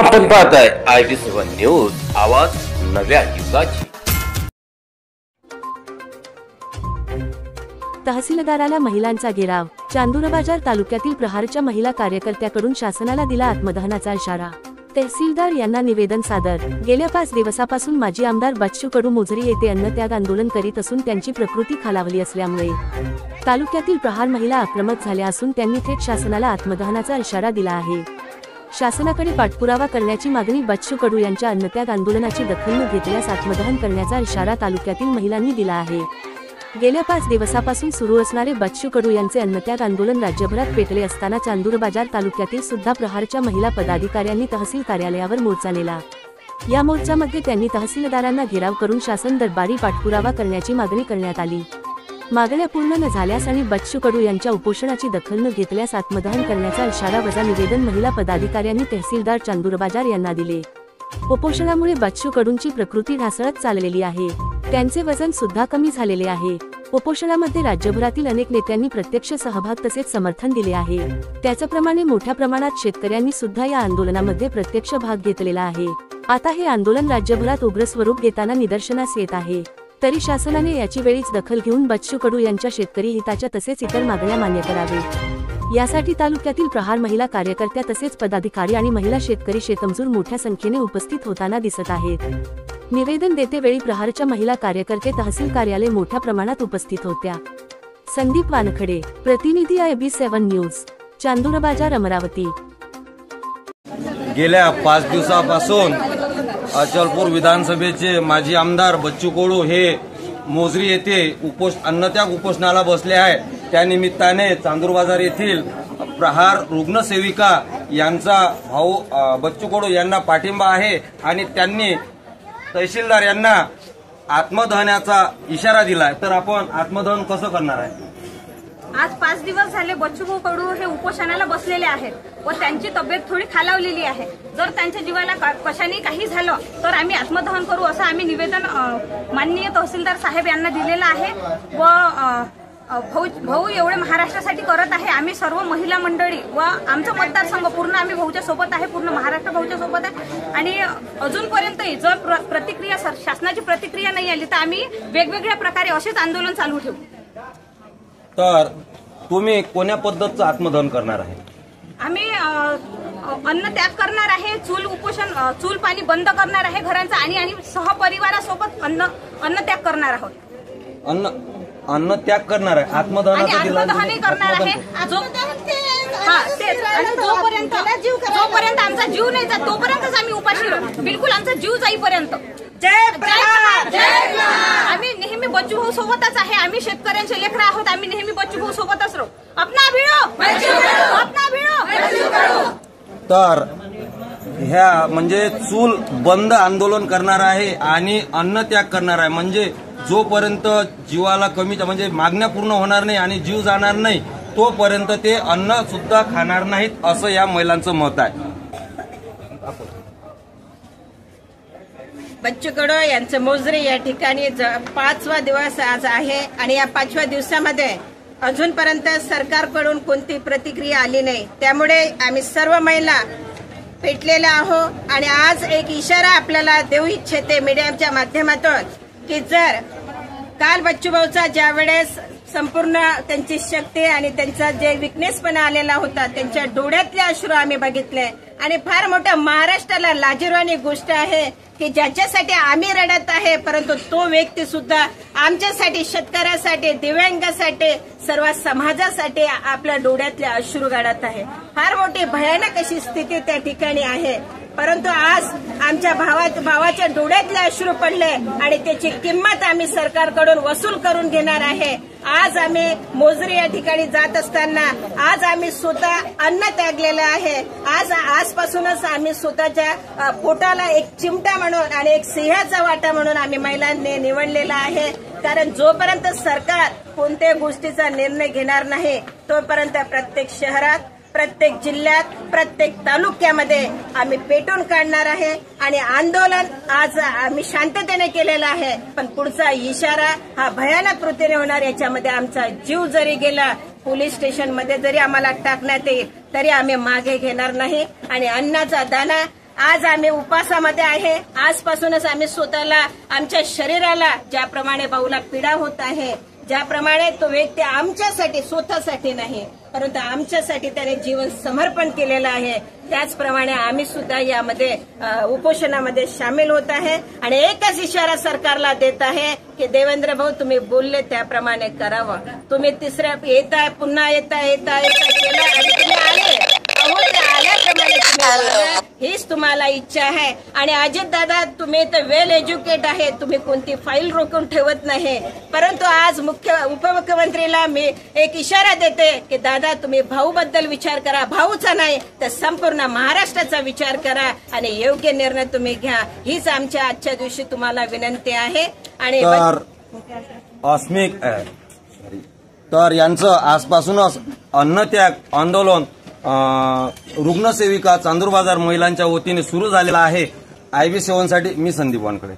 आपण पाहताय IB7 news, आवाज नव्या युगाची। तहसीलदाराला महिलांचा घेराव। चांदूरबाजार तालुक्यातील प्रहारच्या महिला कार्यकर्त्याकडून शासनाला दिला आत्मदहनाचा इशारा। तहसीलदार यांना निवेदन सादर। गेल्या 5 दिवसापासून माजी आमदार बच्चू कडू मोझरी येथे अन्नत्याग आंदोलन करीत असून त्यांची प्रकृती खालावली असल्यामुळे तालुक्यातील प्रहार महिला आक्रमक झाल्या असून त्यांनी थेट शासनाला आत्मदहनाचा इशारा दिला आहे। शासनाकडे पाठपुरावा करण्याची मागणी बच्चू कडू यांच्या अन्नत्याग आंदोलनाची दखल न घेतल्यास आत्मदहन करण्याचा इशारा तालुक्यातील महिलांनी दिला आहे। गेल्या 5 दिवसापासून सुरू असणारे बच्चू कडू यांचे अन्नत्याग आंदोलन राज्यभरात पेटले असताना चांदूरबाजार तालुक्यातील सुद्धा प्रहारच्या महिला पदाधिकाऱ्यांनी तहसील कार्यालयावर मोर्चा नेला। या मोर्चामध्ये त्यांनी तहसीलदारांना घेराव करून शासन दरबारी पाठपुरावा करण्याची मागणी करण्यात आली। मागण्या पूर्ण न झाल्यास आणि बच्चू कडू यांच्या उपोषणाची दखल न घेतल्यास आत्मदहन करण्याचा इशारा वजा निवेदन महिला पदाधिकाऱ्यांनी तहसीलदार चांदूरबाजार यांना दिले। उपोषणामुळे बच्चू कडूंची प्रकृती ढासळत चाललेली आहे, त्यांचे वजन सुद्धा कमी झालेले आहे। उपोषणामध्ये राज्यभरातील अनेक नेत्यांनी प्रत्यक्ष सहभाग तसेच समर्थन दिले आहे। त्याचप्रमाणे मोठ्या प्रमाणात शेतकऱ्यांनी सुद्धा या आंदोलनामध्ये प्रत्यक्ष भाग घेतलेला आहे। आता हे आंदोलन राज्यभरात उग्र स्वरूप घेताना निदर्शनास येत आहे। तरी शासनाने याची वेळीच दखल घेऊन बच्चू कडू यांच्या शेतकरी हिताच्या तसेच इतर मागण्या मान्य करावे। यासाठी तालुक्यातील प्रहार महिला कार्यकर्त्या तसेच पदाधिकारी आणि महिला शेतकरी शेतमजूर मोठ्या संख्येने उपस्थित होताना दिसत आहेत। निवेदन देते वेळी प्रहारच्या महिला कार्यकर्ते तहसील कार्यालय मोठ्या प्रमाणात उपस्थित होत्या। संदीप वानखडे, प्रतिनिधी IB7 न्यूज, चांदूरबाजार, अमरावती। गेल्या 5 दिवसापासून अचलपूर विधानसभेचे माजी आमदार बच्चू कडू हे मोझरी येथे अन्नत्याग उपोषणाला बसले आहे। त्या निमित्ताने चांदूरबाजार येथील प्रहार रुग्णसेविका यांचा भाऊ बच्चू कडू यांना पाठिंबा आहे आणि त्यांनी तहसीलदार यांना आत्मदहनाचा इशारा दिलाय। तर आपण आत्मदहन कसं करणार आहे? आज 5 दिवस झाले बच्चू कडू हे उपोषणाला बसलेले आहेत व त्यांची तब्येत थोडी खालावलेली आहे। जर त्यांच्या जीवाला कशाने काही झालं तर आम्ही आत्मदहन करू असं आम्ही निवेदन माननीय तहसीलदार साहेब यांना दिलेलं आहे। व भाऊ एवढे महाराष्ट्रासाठी करत आहे। आम्ही सर्व महिला मंडळी व आमचा मतदारसंघ पूर्ण आम्ही भाऊच्या सोबत आहे, पूर्ण महाराष्ट्र भाऊच्या सोबत आहे। आणि अजूनपर्यंतही जर प्रतिक्रिया शासनाची प्रतिक्रिया नाही आली तर आम्ही वेगवेगळ्या प्रकारे असेच आंदोलन चालू ठेवू। तर तुम्ही कोण्या पद्धतीचं आत्मदहन करणार आहे? आम्ही अन्न त्याग करणार आहे, चूल पाणी बंद करणार आहे घरांचा आणि सहपरिवारासोबत अन्न त्याग करणार आहोत। अन्न त्याग करणार आहे, आत्मदहनही करणार आहे। जोपर्यंत आमचा जीव नाही जात तोपर्यंतच आम्ही उपाशी राहू, बिलकुल आमचा जीव जाईपर्यंत। जय प्रहार, जय। आम्ही नेहमी बच्चू भाऊ सोबतच आहे। आम्ही शेतकऱ्यांचे लेकरं आहोत, आम्ही नेहमी बच्चू भाऊ सोबतच राहू। अपना भिडो बच्चू कडू, अपना भिडो बच्चू कडू। तर ह्या म्हणजे चूल बंद आंदोलन करणार आहे आणि अन्न त्याग करणार आहे। म्हणजे जोपर्यंत जीवाला कमी म्हणजे मागण्या पूर्ण होणार नाही आणि जीव जाणार नाही तोपर्यंत ते अन्न सुद्धा खाणार नाहीत असं या महिलांचं मत आहे। बच्चू कडू यांचं मोझरी या ठिकाणी 5वा दिवस आज आहे आणि या 5व्या दिवसामध्ये अजूनपर्यंत सरकारकडून कोणती प्रतिक्रिया आली नाही। त्यामुळे आम्ही सर्व महिला पेटलेल्या आहोत आणि आज एक इशारा आपल्याला देऊ इच्छिते मीडियाच्या माध्यमातून की जर काल बच्चू भाऊचा ज्या वेळेस संपूर्ण त्यांची शक्ती आणि त्यांचा जे विकनेसपणा आलेला होता, त्यांच्या डोळ्यातले अश्रू आम्ही बघितले आणि फार मोठं महाराष्ट्राला लाजिरवाणी गोष्ट आहे की ज्याच्यासाठी आम्ही रडत आहे परंतु तो व्यक्ती सुद्धा आमच्यासाठी, शेतकऱ्यासाठी, दिव्यांगासाठी, सर्व समाजासाठी आपल्या डोळ्यातले अश्रू गाळत आहे। फार मोठी भयानक अशी स्थिती त्या ठिकाणी आहे। परंतु आज आमच्या भावाच्या डोळ्यातले अश्रू पडले आणि त्याची किंमत आम्ही सरकारकडून वसूल करून घेणार आहे। आज आम्ही मोझरी या ठिकाणी जात असताना आज आम्ही स्वतः अन्न त्यागलेलं आहे। आजपासूनच आम्ही स्वतःच्या पोटाला एक चिमटा म्हणून आणि एक सिंहाचा वाटा म्हणून आम्ही महिलांनी निवडलेला आहे। कारण जोपर्यंत सरकार कोणत्याही गोष्टीचा निर्णय घेणार नाही तोपर्यंत प्रत्येक शहरात, प्रत्येक जिल्ह्यात, प्रत्येक तालुक्यामध्ये आम्ही पेटून काढणार आहे आणि आंदोलन आज आम्ही शांततेने केलेलं आहे। पण पुढचा इशारा हा भयानक कृतीने होणार, याच्यामध्ये आमचा जीव जरी गेला, पोलीस स्टेशनमध्ये जरी आम्हाला टाकण्यात येईल तरी आम्ही मागे घेणार नाही आणि अन्नाचा दाना आज आम्ही उपासामध्ये आहे. आजपासूनच आम्ही स्वतःला आमच्या शरीराला ज्याप्रमाणे भाऊला पीडा होत आहे, ज्याप्रमाणे तो व्यक्ती आमच्यासाठी स्वतःसाठी नाही परंतु आमच्यासाठी त्याने जीवन समर्पण केलेलं आहे, त्याचप्रमाणे आम्ही सुद्धा यामध्ये उपोषणामध्ये सामील होत आहे. आणि एकच इशारा सरकारला देत आहे की देवेंद्र भाऊ तुम्ही बोलले त्याप्रमाणे करावं. तुम्ही तिसऱ्या येताय पुन्हा येताय केलं आणि तुम्ही आले आल्याप्रमाणे तुम्ही हीच तुम्हाला इच्छा आहे. आणि अजितदादा तुम्ही तर वेल एज्युकेट आहे, तुम्ही कोणती फाईल रोखून ठेवत नाही. परंतु आज उपमुख्यमंत्रीला मी एक इशारा देते की दादा तुम्ही भाऊबद्दल विचार करा, भाऊचा नाही तर संपूर्ण महाराष्ट्राचा विचार करा आणि योग्य निर्णय तुम्ही घ्या. हीच आमच्या आजच्या दिवशी तुम्हाला विनंती आहे. आणि अस्मिक तर यांचं आजपासूनच अन्नत्याग आंदोलन रुग्णसेविका चांदूर बाजार महिलांच्या वतीने सुरू झालेला आहे. IB7 साठी मी संदीप वानकडे.